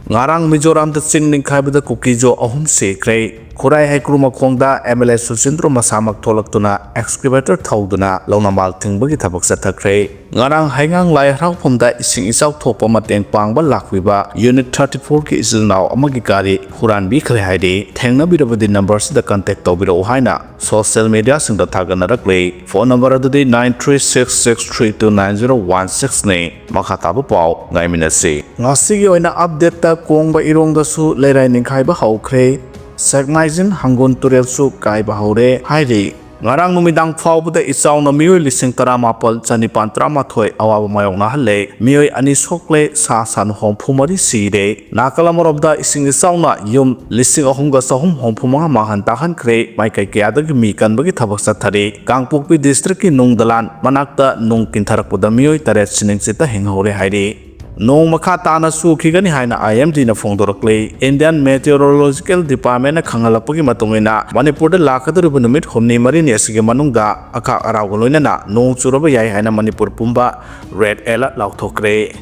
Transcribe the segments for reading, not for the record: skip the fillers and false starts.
ngarang Mizoram da ching ning khai bada kukijo ahum sekre Kurai Haikru Makhongda MLA susildro masamak tolaktuna excavator thauduna launamal thingbagi thabak sathakre ngarang haingang lai harang phomda ising isau thopa mateng pangba lakwiba unit 34 ki isilnaw amagi gari huran bi khre haide thengna birabadi numbers da contact tobiro haina social media singda thagana rakle phone number adudi 9366329016 ne makhatabu paw ngaiminase ngasigi oina update ta kongba irongda su leirai ningkhai ba haukhre Sagnizin Hangun Turel su kai bahure hairi ngarang numidang phawbuda isau na mioi lising taramapal chanipan tramathoi awabu mayong na halle mioi ani sokle sa san hom phumari sire nakalamorobda ising isau na yum lising ahumga sahum hom phumanga mahan tahan kre mai kai kya da mi kanbagi thabak sathari Kangpokpi district ki nungdalan manakta nung kintharakpuda mioi taret sining sita hinghore hairi Nong makatana su kigani haina IMD na phongdorakle Indian Meteorological Department na khangalapagi matungina Manipur da lakaduribu numit humni marini asige manungda aka arawgaloina na nong churaba yai haina Manipur pumba red alert lauthokre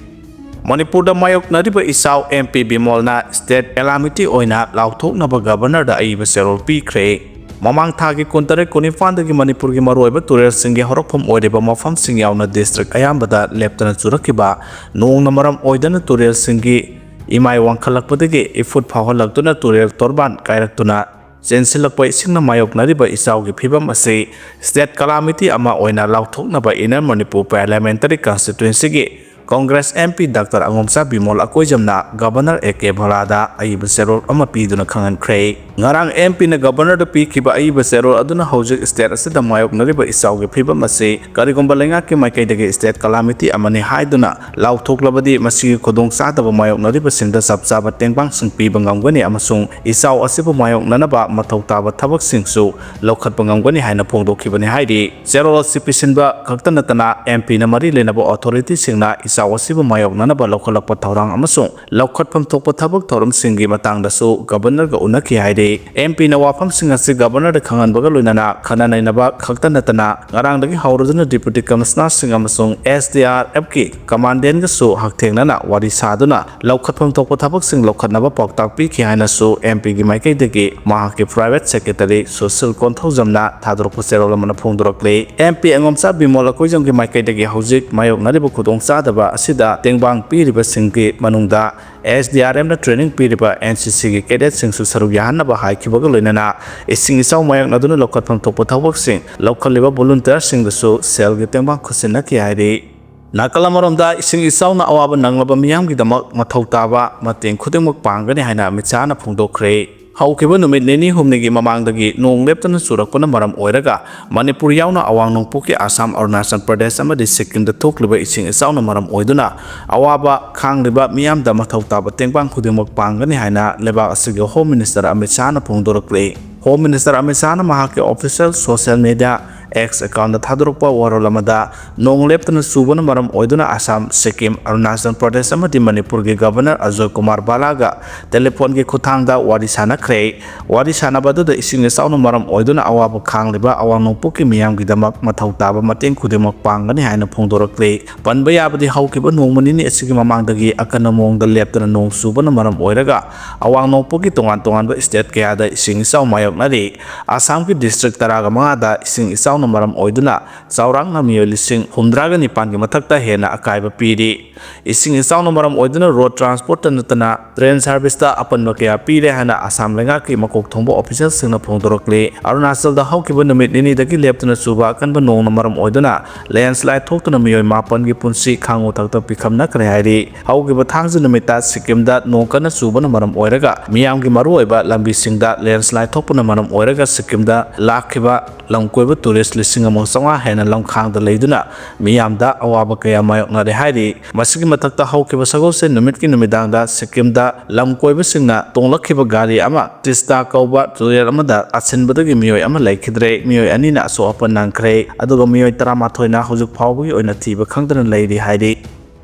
Manipur da mayok nariba isaw MP Bimol na state calamity oina lauthoknaba governor da aiba serol pikre Mamang thagi kuntare kunifandagi Manipur gi maroiba Turel singi horokphom oideba mafam sing yauna district ayambada leptana churakiba nong namaram oidana Turel singi imai wangkhalakpadagi ifut phawhalaktuna Turel torban kairaktuna sensilakpai singna mayok nariba isawgi phibam ase state calamity ama oina lauthoknaba Inner Manipur Parliamentary Constituency gi Congress MP Dr. Angomsa Bimol akoijamna Governor AK Bhalada aiba serol ama piduna khangan khrei ngarang MP na Governor da pikhiba aiba serol aduna houjik state asida mayok nariba isawgi phibam ase karigomba lenga ki maikaidagi state calamity amani haiduna lauthoklabadi masi khodong sadaba mayok nariba singda sabchaba tengbang sing piba ngamgani amasung isaw asiba mayok nanaba mathau taba thabak singsu lokhatpa ngamgani haina phongdokhibani haidi serol sipisinba khaktanatana MP na mari lenaba authority singna Sawasibu mayok nanaba lokhalakpa thaurang amasung lokhatpham thokpa thabak thorum singi matangdasu governor ga unaki haide MP na wafam singa si governor da khanganbaga loinana khananainaba khaktanatana ngarangdagi hauruduna deputy commissioner sing amasung SDRF ki commandant ga su hakthengnana wari saduna lokhatpham thokpa thabak sing lokhatnaba poktak pi ki haina su MP gi maikaidagi mahaki private secretary social konthojamna thadrokpa serolamana phongdorakle MP Angomsa Bimol akoijam gi maikaidagi houjik mayok nariba khudong sadaba asida tengbang piriba singki manungda SDRM na training piriba NCC gi cadet singsu saru yahanaba haikibaga loinana ising isaw mayak naduna lokhatpham thokpa thawak sing lokhaliba volunteer singdasu sel gi tengbang khusina ki hairi Nakalamoromda ising isaw na awaba nanglaba miyamgi damak mathau taba mateng khudingmak pangani haina michana phongdokre Haukiba numit nini humnigi mamangdagi nong leptana surakuna maram oiraga Manipur yauna awang nongpuki Assam Arunachal Pradesh amadi Sikkim da thokliba ising isauna maram oiduna awaba khangliba miyamda mathau taba tengbang khudingmak pangani haina lebak asigi Home Minister Amit Shah na phongdorakle Home Minister Amit Shah na mahaki official social media X account da thadrokpa warol amada nong leptana subana maram oiduna Assam Sikkim Arunachal Pradesh amadi Manipur gi Governor Ajoy Kumar Balaga telephone gi khuthangda wari sana khrei wari sana badu da ising sauna maram oiduna awaba khangliba awang nongpuki miyam gi damak mathau taba mateng khudemak pangani haina phongdorakle panba yabadi haukiba nongmani ni asigi mamangdagi akana mongda leptana nong subana maram oiraga awang nongpuki tongan tongan ba state kaya da ising saw mayok nari Assam ki district taraga mga da ising isaw maram oiduna chaurang na miyo lising humdraga nipan gi mathakta hena akaiba piri ising isaw maram oiduna road transport natana train service ta apanba kaya pire hana Assam lenga ki makok thongbo official singna phongdorokle Arunachal da haukiba numit nini dagi leptuna suba kanba nong maram oiduna landslide thoktuna miyo mapan gi punsi khango thakta pikhamna kare hairi haukiba thangju numita Sikkim da nongkana subana maram oiraga miyam gi maru oiba lambi singda landslide thokpuna maram oiraga Sikkim da lakhiba lamkoiba tourist lising among sanga hena lamkhang da leiduna miyamda awaba kaya mayok na hairi masigi matakta haukiba sagose numit ki numidang da Sikkim da lamkoiba singna tonglakhiba gari ama tista kauba Turel amada achinbadagi miyoi ama laikhidre miyoi anina so apan nangkhre aduga miyoi 13 na hojuk phawgi oina thiba khangdana leiri hairi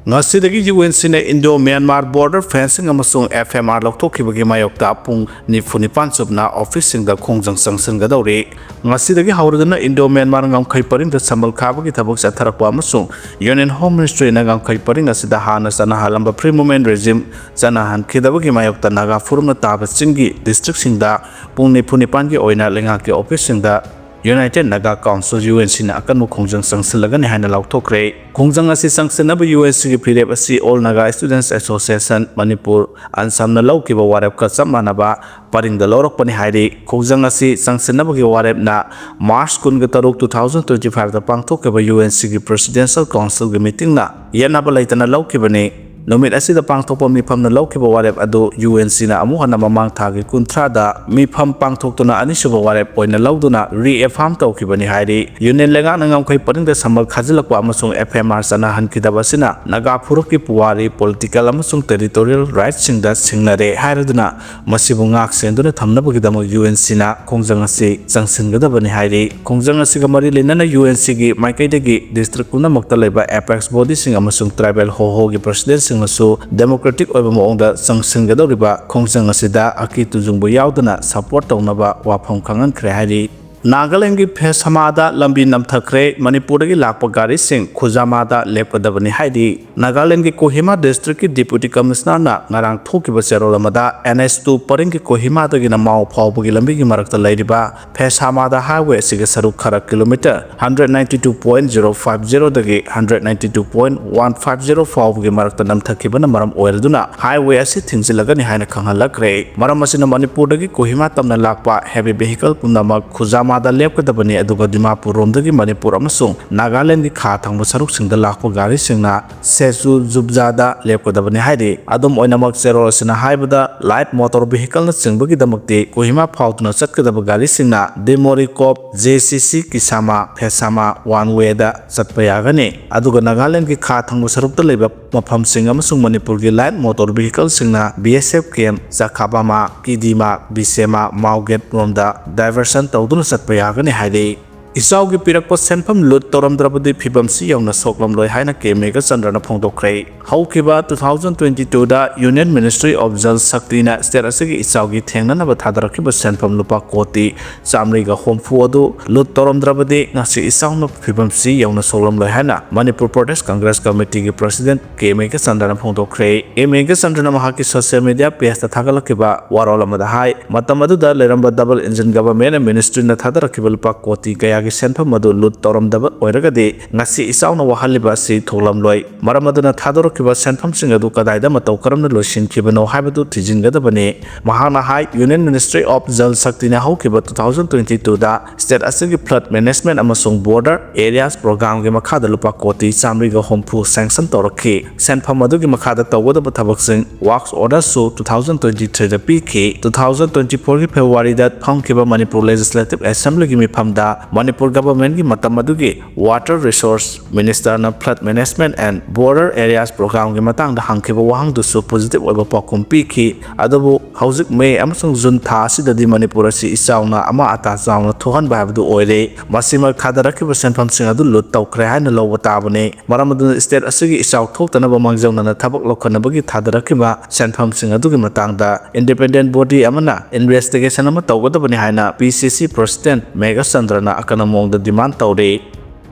Ngasidagi UN Indo-Myanmar border fencing amasung FMR lawthokibagi mayokta pung 94 subna office-singda khongjang sangsingadawri. Ngasidagi hawradana Indo-Myanmar ngamkhai paringda samal khabagi thabak satharakwa amasung Union Home Ministry na ngamkhai paring asida hana sanahalamba free movement regime sanahan khidabagi mayokta naga furumna taba chingi district singda pung 94 gi oina lengaki office-singda United Naga Council UNC na akan mo khongjang sangsilagani haina lawthokre. Khongjang asi sangsinaba UNC gi phirep asi All Naga Students Association Manipur ansam na lawkiba warep ka sammanaba paringda lawrokpani hairi. Khongjang asi sangsinaba gi warep na March 13 2025 da pangthokeba UNC gi Presidential Council gi meeting na yanaba laitana lawkibani. Nomit asida pangthokpa mifam na lawkiba warep adu UNC na amuha na mamang thagi kuntrada mifam pangthoktuna anisuba warep oina lawduna reaffirm tawkibani hairi. Union lenga na ngamkhai paringda samal khajilakwa amasung FMR sana hankidabasina naga phurukki puwari political amasung territorial rights singda singnare hairaduna masibu ngak senduna thamnabagidamag UNC na khongjang asi sangsingadabani hairi. Khongjang asiga mari lenana UNC gi maikaidagi district punamakta leba apex body sing amasung tribal ho gi president democratic oiba moongda sangsingadawriba khongjang asida aki tujungbu yaudana support tawnaba wafam khangankre hairi. Nagaland ki Phesamada lambi namthakre Manipur ki lakpa gari sing khujamada lepkadabani haidi. Nagaland ki Kohima district ki deputy commissioner na ngarang thokiba serolamada NS2 paring ki Kohima dagi na mau phawbagi lambi ki marakta lairiba Phesamada highway siga saruk khara kilometer 192.050 dagi 192.150 phawbagi marakta namthakibana maram oiraduna highway asi thingsilagani haina khanghalakre. Maram asina Manipur dagi Kohima tamna lakpa heavy vehicle punamak khujama Mada lepkadabani aduga Dimapur romdagi Manipur amasung Nagaland ki kha thangba saruk singda lakpa gari singna Sesu Zubjada lepkadabani hairi. Adum oinamak zero sina haibada light motor vehicle na singbagi damakti Kohima phawtuna chatkadaba gari singna Demorikop JCC Kisama Phesama one way da chatpa yagani. Aduga Nagaland ki kha thangba sarukta leba mafam sing amasung Manipur ki light motor vehicle singna BSF camp Zakhabama Kidima Bisema Mauget romda diversion tawduna payagani haide. Isau gi pirakpa senpham lut toramdrabadi phibamsi yauna soklam loi haina kemega chandrana phongdokre. Haukiba 2022 da Union Ministry of Jal Shakti na state asigi isau gi thengnana ba thadarakiba senpham lupa koti chamri ga homfu adu lut toramdrabadi ngasi isau na phibamsi yauna soklam loi haina Manipur Pradesh Congress Committee gi President kemega chandrana phongdokre. Kemega chandrana mahaki social media page ta thagalakiba warol amada hai matam adu da leramba double engine government ministry na thadarakiba lupa koti kaya senpham madu lut toramdaba oiragadi ngasi isauna wahaliba si thoglam loi maram aduna thadorokiba senpham sing adu kadaida matau karamna losin khibano haibadu thijingadabani mahana hai Union Ministry of Jal Shakti na haukiba 2022 da state asigi flood management amasung border areas program gi makhada lupa koti chamri ga hompu sanction toraki senpham adu gi makhada tawada thabak sing works order so 2023 da pk 2024 gi February da thongkiba Manipur Legislative Assembly gi mifamda Manipur government ki matam adugi water resource minister na flood management and border areas program ki matang da hangkiba wahang du su positive oiba pakum piki adabu houjik May amasung June tha sidadi Manipur asi isauna ama ata chauna thohan ba habdu oire masima khadarakiba senpham sing adu lut tawkre haina lawba tabane maram adu state asigi isau thoktana ba mangjawna na thabak lokhanabagi thadarakiba senpham sing adu ki matang da independent body amana investigation ama tawgadabani haina PCC president Mega Chandrana akana mongda demand tawre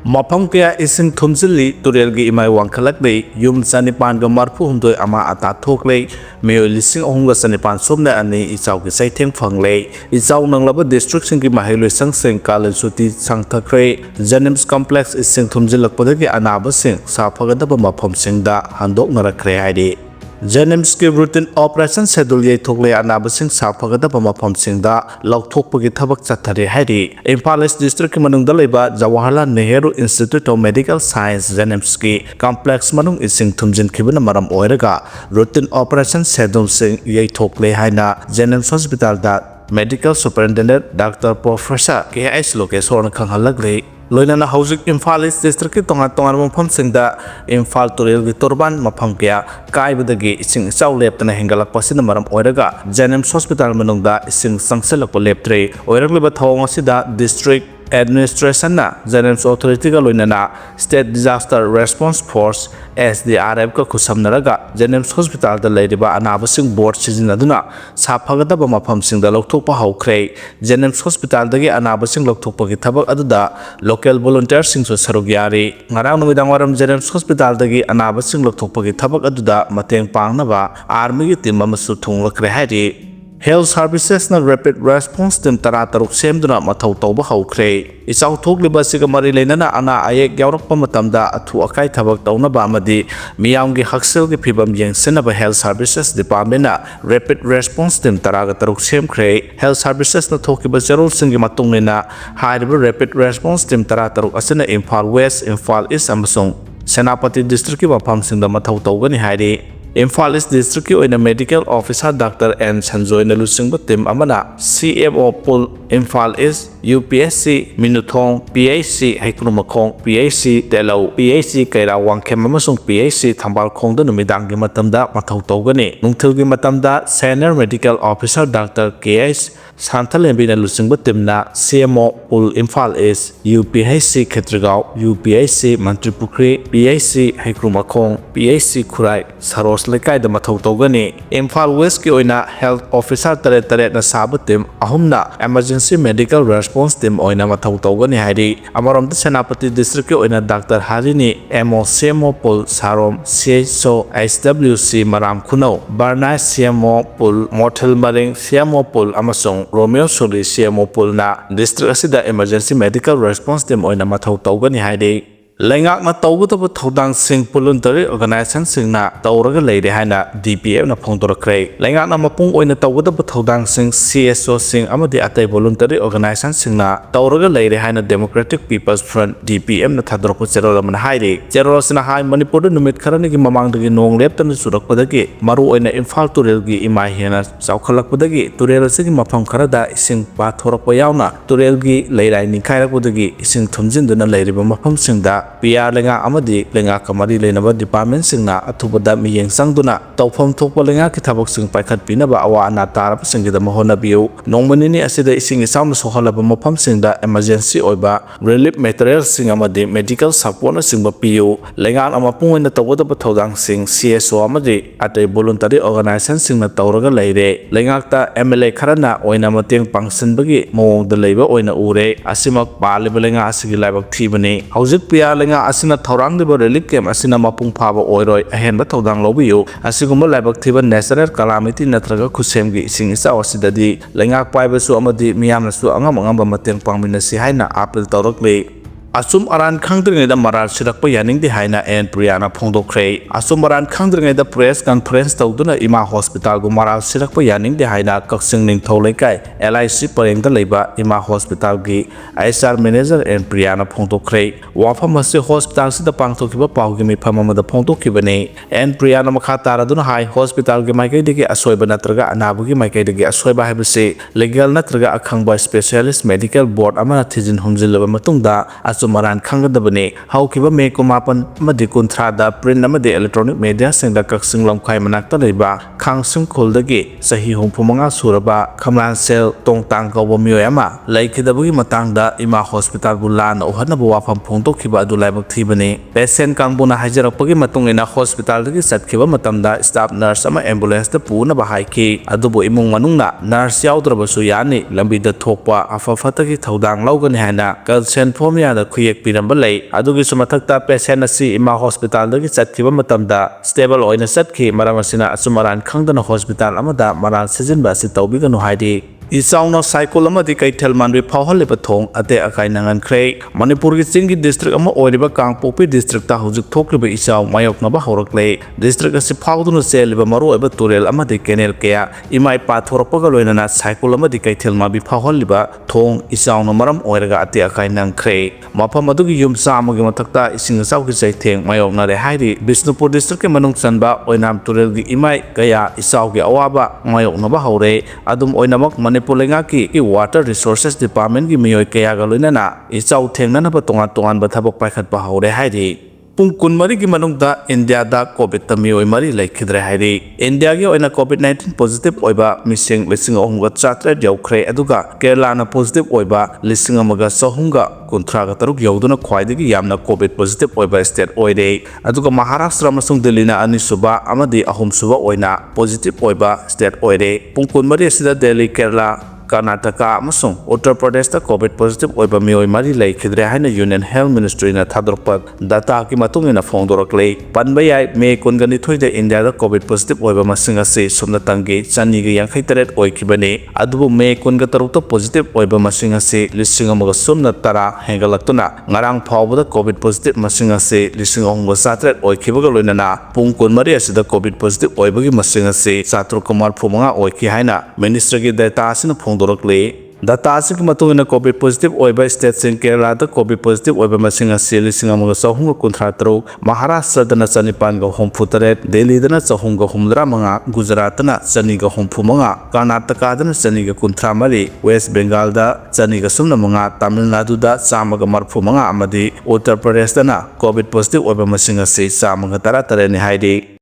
mafam kaya ising thumjili Turel gi imai wangkhalakdei yum chanipan ga marphu humdoi ama ata thoklei meo lising ohunga chanipan somna ani ichau gi saitheng phanglei ichau nanglaba district sing gi mahailoi sangseng kalan suti sangthakre Janims complex ising thumjilakpadagi anaba sing saphagadaba mafam singda handok narakre haide Janims ki routine operation schedule ye thokle anabasing saphagadaba mafam singda lawthokpagi thabak chathare hairi Imphal East district ki manungda leiba Jawaharlal Nehru Institute of Medical Science Janims ki complex manung ising thumjin khibana maram oiraga routine operation schedule sing ye thokle haina Janims hospital da medical superintendent Dr. Professor K.S. Lokeshwar khanghalakle loinana houjik Imphal East district ki tonga mafam singda Imphal Turel gi torban mafam kya kaibadagi ising chau leptana hengalak pasina maram oiraga Janims hospital manungda ising sangselak leptre oiragliba thawng asida district Administration na Jennings Authority ka loinana State Disaster Response Force SDRF ka kusamnaraga Jennings Hospital da leiriba anabasing board sizinaduna saphagadaba mafamsingda lokthokpa haukhre Jennings Hospital dagi anabasing lokthokpa gi thabak aduda local volunteers sing so sarugyari ngarang numidang waram Jennings Hospital dagi anabasing lokthokpa gi thabak aduda mateng pangnaba army gi team amasu thunglakre hairi Health Services na Rapid Response Team tara-taruk semduna mathau tawba haukhre isau thokliba siga mari leinana ana ayek yawrakpa matamda athu akai thabak tawnaba amadi miyamgi haksel gi phibam yengsenaba Health Services Department na Rapid Response Team tara-taruk semkhre Health Services na thokiba jarol singi matungena hairiba Rapid Response Team tara-taruk asina Imphal West, Imphal East amasung Senapati District ki mafamsingda mathau tawgani hairi Imphal East District ki oina Medical Officer Dr. N. Sanjoy na lusingba team amana CMO Pool Imphal East UPSC Minuthong PHC Haikunumakong PHC Telau PHC Kaira Wangkem amasung PHC Thambal Khongda numidanggi matamda mathau tawgani nungthilgi matamda Senior Medical Officer Dr. KS Santalembi na lusingba team na CMO Pool Imphal East UPHC Khetragaon UPHC Mantripukri PHC Haikunumakong PHC Khurai Saros lekai da mathau tawgani Imphal West ki oina Health Officer tare na sabu team ahumna Emergency Medical Response Team oina mathau tawgani hairi amarom da Senapati District ki oina Dr. Harini MO CMO Pol Sarom CSO SWC Maram Khunau Barnai CMO Pol Mothel Maring CMO Pol amasung Romeo Suri CMO Pol na district asida Emergency Medical Response Team oina mathau tawgani hairi Lengak na tawgutaba thodang sing voluntary organization sing na tawraga leire haina DPF na phongdorakre lengak na mapung oina tawgutaba thodang sing CSO sing amadi atai voluntary organization sing na tawraga leire haina Democratic People's Front DPF na thadorpo cherol man haire cherol sina hai Manipur numit kharani gi mamang dagi nong leptan surakpadagi maru oina Imphal Turel gi imai hena chawkhalakpadagi Turel sigi mafam kharada ising pa thorakpa yauna Turel gi leirai ni khairakpadagi ising thumjinduna leiriba mafam singda PR lenga amadi lenga kamari lenaba department singna athubada miyeng sangduna tawpham thokpa lenga ki thabak sing paikhat pinaba awa ana tarap singida mohona biu nongmanini asida ising isam sohalaba mafam singda emergency oiba relief materials sing amadi medical support na singba piu lenga amapung ina tawada thodang sing CSO amadi atai voluntary organization singna tawraga leire lenga ta MLA kharana oina mateng pangsanbagi mawong da leiba oina ure asimak paliba lenga asigi laibak thibani houjik PR lenga asina thorang de relief camp asina mapung phaba oiroi ahenba thodang lobiu asigumba laibak thiba natural calamity natraga khusem gi sing isa osidadi lenga paiba su amadi miyamna su angam mateng pangminasi haina apil tawrakle Asum aran khangdringai da maral sirakpa yaning di haina en Priyana phongdokre asum aran khangdringai da press conference tawduna ima hospital gu maral sirakpa yaning di haina kaksing ning tholaikai LIC pareng da leiba ima hospital gi ISR manager en Priyana phongdokre wafam ase hospital si da pangthokiba pawgi mi phamama da phongdokibani en Priyana makha taraduna hai hospital gi maikai digi asoiba natraga anabu gi maikai digi asoiba haibase legal natraga akhangba specialist medical board amana thijin humjilaba matungda Sumaran Kangadabane, how Kiba Mapan, Madikun Trada, print Namade electronic media, send the Kaksing Lam Kaimanaka Leba, Kangsung Koldagi, Sahi Hum Pumanga Suraba, Kamlan Sel, Tong Tanga Wamuyama, Lake Dabu Matanga, Ima Hospital Bulan, Ohanabu from Ponto Kiba Dulabak Tibane, Pesen Kambuna Hajarapagi Matung in a hospital, Sat Kiba Matanda, staff nurse, ama ambulance, the Puna Bahaiki, Adubo Imung Manuna, nurse Yaudrabasuyani, Lambi the Topa, Afafataki Taudang Logan Hana, Girl sent for me the Kuyak Pirambalay, Adugi Sumatakta Pesen si Ima Hospital, the Sat Kiba Matanda, stable oil in a Satki, Maramasina, Sumaran Kangdana Hospital, Amada, Maran Season Basita, no Heidi. Isang no cycle amadi kay telman bi phawhal lepatong ate akai nangan khrei Manipur gi Chingi district ama oiriba Kangpopi district ta hujik thokliba isau mayok na ba horakle district asi phawdunu seliba maru eba Turel amadi kenel kya imai pathorpaga loinana cycle amadi kay telma bi phawhal liba thong isau no maram oiraga ate akai nang khrei mafam adugi yum samagi mathakta ising sau gi saitheng mayok na re hairi Bisnupur district ke manung chanba oinam Turel gi imai kaya isau gi awaba mayok na ba hore adum oinamak Manipur ki Water Resources Department ki miyoy kaya galoina na isau thengna na ba tongan tongan ba thabok paikhat ba hore hairi ꯄꯨꯡ 24ꯒꯤ ꯃꯅꯨꯡꯗ ꯏꯟꯗꯤꯌꯥꯗ ꯀꯣꯚꯤꯗꯇ ꯃꯤꯑꯣꯏ 4 ꯂꯩꯈꯤꯗ꯭ꯔꯦ ꯍꯥꯏꯔꯤ꯫ ꯏꯟꯗꯤꯌꯥꯒꯤ ꯑꯣꯏꯅ ꯀꯣꯚꯤꯗ-19 positive ꯑꯣꯏꯕ ꯃꯤꯁꯤꯡ 3,300 ꯌꯧꯈ꯭ꯔꯦ ꯑꯗꯨꯒ ꯀꯦꯔꯂꯥꯅ ꯄꯣꯖꯤꯇꯤꯚ ꯑꯣꯏꯕ 1,333 ꯌꯧꯗꯨꯅ ꯈ꯭ꯋꯥꯏꯗꯒꯤ ꯌꯥꯝꯅ ꯀꯣꯚꯤꯗ ꯄꯣꯖꯤꯇꯤꯚ ꯑꯣꯏꯕ ꯁ꯭ꯇꯦꯠ ꯑꯣꯏꯔꯦ꯫ ꯑꯗꯨꯒ ꯃꯍꯥꯔꯥꯁꯇ꯭ꯔ ꯑꯃꯁꯨꯡ ꯗꯦꯜꯂꯤꯅ ꯑꯅꯤꯁꯨꯕ ꯑꯃꯗꯤ ꯑꯍꯨꯝꯁꯨꯕ ꯑꯣꯏꯅ ꯄꯣꯖꯤꯇꯤꯚ ꯑꯣꯏꯕ ꯁ꯭ꯇꯦꯠ ꯑꯣꯏꯔꯦ꯫ ꯄꯨꯡ 24 ꯑꯁꯤꯗ ꯗꯦꯜꯂꯤ, ꯀꯦꯔꯂꯥ, ꯀꯔꯅꯥꯇꯀꯥ ꯑꯃꯁꯨꯡ ꯎꯠꯇꯔ ꯄ꯭ꯔꯗꯦꯁꯇ ꯀꯣꯚꯤꯗ ꯄꯣꯖꯤꯇꯤꯚ ꯑꯣꯏꯕ ꯃꯤꯑꯣꯏ 4 ꯂꯩꯈꯤꯗ꯭ꯔꯦ ꯍꯥꯏꯅ ꯌꯨꯅꯤꯌꯟ ꯍꯦꯜꯊ ꯃꯤꯅꯤꯁꯇ꯭ꯔꯤꯅ ꯊꯥꯗꯣꯔꯛꯄ ꯗꯥꯇꯥꯒꯤ ꯃꯇꯨꯡ ꯏꯟꯅ ꯐꯣꯡꯗꯣꯔꯛꯂꯦ꯫ ꯄꯟꯕ ꯌꯥꯏ ꯃꯦ 22ꯗ ꯏꯟꯗꯤꯌꯥꯗ ꯀꯣꯚꯤꯗ ꯄꯣꯖꯤꯇꯤꯚ ꯑꯣꯏꯕ ꯃꯁꯤꯡ ꯑꯁꯤ ꯁꯨꯞꯅꯇꯪꯒꯤ 258 ꯑꯣꯏꯈꯤꯕꯅꯤ꯫ ꯑꯗꯨꯕꯨ ꯃꯦ 23ꯗ ꯄꯣꯖꯤꯇꯤꯚ ꯑꯣꯏꯕ ꯃꯁꯤꯡ ꯑꯁꯤ 1,110 ꯍꯦꯟꯒꯠꯂꯛꯇꯨꯅ ꯉꯔꯥꯡ ꯐꯥꯎꯕꯗ ꯀꯣꯚꯤꯗ ꯄꯣꯖꯤꯇꯤꯚ ꯃꯁꯤꯡ ꯑꯁꯤ 3,300 ꯑꯣꯏꯈꯤꯕꯒ ꯂꯣꯏꯅꯅ ꯄꯨꯡ 24 ꯑꯁꯤꯗ ꯀꯣꯚꯤꯗ ꯄꯣꯖꯤꯇꯤꯚ ꯑꯣꯏꯕꯒꯤ ꯃꯁꯤꯡ ꯑꯁꯤ 735 ꯑꯣꯏꯈꯤ ꯍꯥꯏꯅ ꯃꯤꯅꯤꯁꯇ꯭ꯔꯤꯒꯤ ꯗꯦꯇꯥ ꯑꯁꯤꯅ ꯐꯣꯡꯗꯣꯔꯛꯂꯤ꯫ ꯗꯥꯇꯥ ꯑꯁꯤꯒꯤ ꯃꯇꯨꯡ ꯏꯟꯅ ꯀꯣꯚꯤꯗ ꯄꯣꯖꯤꯇꯤꯚ ꯑꯣꯏꯕ ꯁ꯭ꯇꯦꯠꯁꯤꯡ ꯀꯦꯔꯂꯥꯗ ꯀꯣꯚꯤꯗ ꯄꯣꯖꯤꯇꯤꯚ ꯑꯣꯏꯕ ꯃꯁꯤꯡ ꯑꯁꯤ 1,333, ꯃꯍꯥꯔꯥꯁꯇ꯭ꯔꯗꯅ 963, ꯗꯦꯜꯂꯤꯗꯅ 385, ꯒꯨꯖꯔꯥꯠꯇꯅ 265, ꯀꯔꯅꯥꯇꯀꯥꯗꯅ 234, ꯋꯦꯁꯠ ꯕꯦꯡꯒꯥꯜꯗ 205, ꯇꯥꯃꯤꯜ ꯅꯥꯗꯨꯗ 135 ꯑꯃꯗꯤ ꯎꯠꯇꯔ ꯄ꯭ꯔꯗꯦꯁꯇꯅ ꯀꯣꯚꯤꯗ ꯄꯣꯖꯤꯇꯤꯚ ꯑꯣꯏꯕ ꯃꯁꯤꯡ ꯑꯁꯤ 118ꯅꯤ ꯍꯥꯏꯔꯤ꯫